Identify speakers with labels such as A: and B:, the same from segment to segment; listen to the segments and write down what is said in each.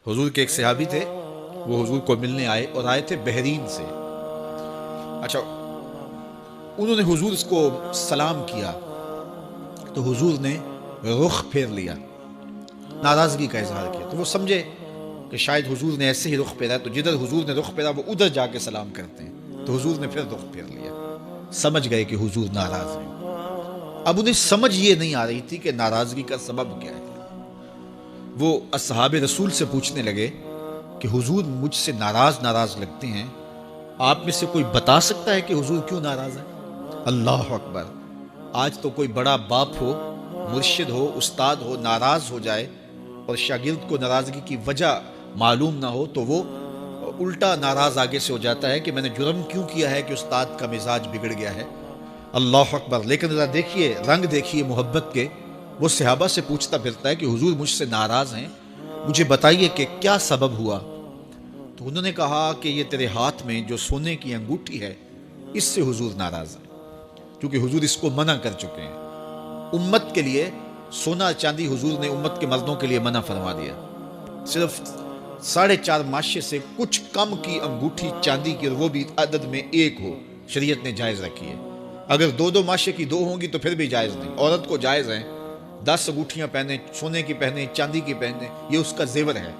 A: حضور کے ایک صحابی تھے، وہ حضور کو ملنے آئے اور آئے تھے بحرین سے۔ اچھا، انہوں نے حضور کو سلام کیا تو حضور نے رخ پھیر لیا، ناراضگی کا اظہار کیا۔ تو وہ سمجھے کہ شاید حضور نے ایسے ہی رخ پھیرا، تو جدھر حضور نے رخ پھیرا وہ ادھر جا کے سلام کرتے ہیں، تو حضور نے پھر رخ پھیر لیا۔ سمجھ گئے کہ حضور ناراض ہیں۔ اب انہیں سمجھ یہ نہیں آ رہی تھی کہ ناراضگی کا سبب کیا ہے۔ وہ اصحاب رسول سے پوچھنے لگے کہ حضور مجھ سے ناراض لگتے ہیں، آپ میں سے کوئی بتا سکتا ہے کہ حضور کیوں ناراض ہے؟ اللہ اکبر! آج تو کوئی بڑا باپ ہو، مرشد ہو، استاد ہو، ناراض ہو جائے اور شاگرد کو ناراضگی کی وجہ معلوم نہ ہو تو وہ الٹا ناراض آگے سے ہو جاتا ہے کہ میں نے جرم کیوں کیا ہے کہ استاد کا مزاج بگڑ گیا ہے۔ اللہ اکبر! لیکن ذرا دیکھیے، رنگ دیکھیے محبت کے۔ وہ صحابہ سے پوچھتا پھرتا ہے کہ حضور مجھ سے ناراض ہیں، مجھے بتائیے کہ کیا سبب ہوا؟ تو انہوں نے کہا کہ یہ تیرے ہاتھ میں جو سونے کی انگوٹھی ہے، اس سے حضور ناراض ہیں، کیونکہ حضور اس کو منع کر چکے ہیں۔ امت کے لیے سونا چاندی حضور نے امت کے مردوں کے لیے منع فرما دیا۔ صرف 4.5 ماشے سے کچھ کم کی انگوٹھی چاندی کی، اور وہ بھی عدد میں 1 ہو، شریعت نے جائز رکھی ہے۔ اگر 2 ماشے کی 2 ہوں گی تو پھر بھی جائز نہیں۔ عورت کو جائز ہے 10 انگوٹھیاں پہنے، سونے کی پہنے، چاندی کی پہنے، یہ اس کا زیور ہے۔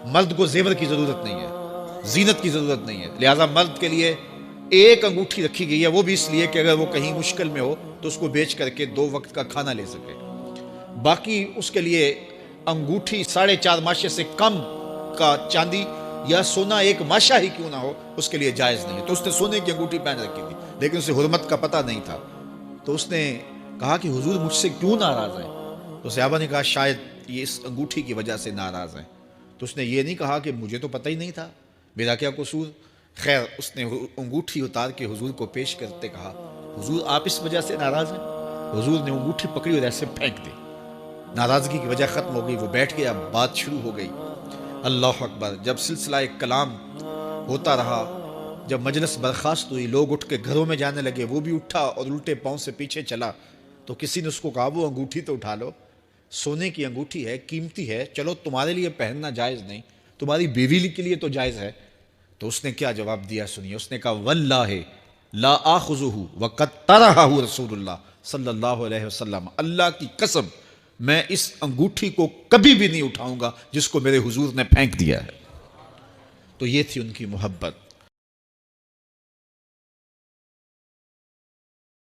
A: مرد کو زیور کی ضرورت نہیں ہے، زینت کی ضرورت نہیں ہے، لہٰذا مرد کے لیے 1 انگوٹھی رکھی گئی ہے، وہ بھی اس لیے کہ اگر وہ کہیں مشکل میں ہو تو اس کو بیچ کر کے 2 وقت کا کھانا لے سکے۔ باقی اس کے لیے انگوٹھی 4.5 ماشے سے کم کا چاندی یا سونا 1 ماشا ہی کیوں نہ ہو، اس کے لیے جائز نہیں ہے۔ تو اس نے سونے کی انگوٹھی پہن رکھی تھی، لیکن اسے حرمت کا پتہ نہیں تھا۔ تو اس نے کہا کہ حضور مجھ سے کیوں ناراض ہیں؟ تو صحابہ نے کہا شاید یہ اس انگوٹھی کی وجہ سے ناراض ہیں۔ تو اس نے یہ نہیں کہا کہ مجھے تو پتہ ہی نہیں تھا، میرا کیا قصور؟ خیر، اس نے انگوٹھی اتار کے حضور کو پیش کرتے کہا حضور آپ اس وجہ سے ناراض ہیں؟ حضور نے انگوٹھی پکڑی اور ایسے پھینک دی، ناراضگی کی وجہ ختم ہو گئی۔ وہ بیٹھ گیا، بات شروع ہو گئی۔ اللہ اکبر! جب سلسلہ کلام ہوتا رہا، جب مجلس برخاست ہوئی، لوگ اٹھ کے گھروں میں جانے لگے، وہ بھی اٹھا اور الٹے پاؤں سے پیچھے چلا، تو کسی نے اس کو کہا وہ انگوٹھی تو اٹھا لو، سونے کی انگوٹھی ہے، قیمتی ہے، چلو تمہارے لیے پہننا جائز نہیں، تمہاری بیوی کے لیے تو جائز ہے۔ تو اس نے کیا جواب دیا سنیے۔ اس نے کہا واللہ لا آخذہ وقد طرحہ رسول اللہ صلی اللہ علیہ وسلم، اللہ کی قسم میں اس انگوٹھی کو کبھی بھی نہیں اٹھاؤں گا جس کو میرے حضور نے پھینک دیا ہے۔ تو یہ تھی ان کی محبت۔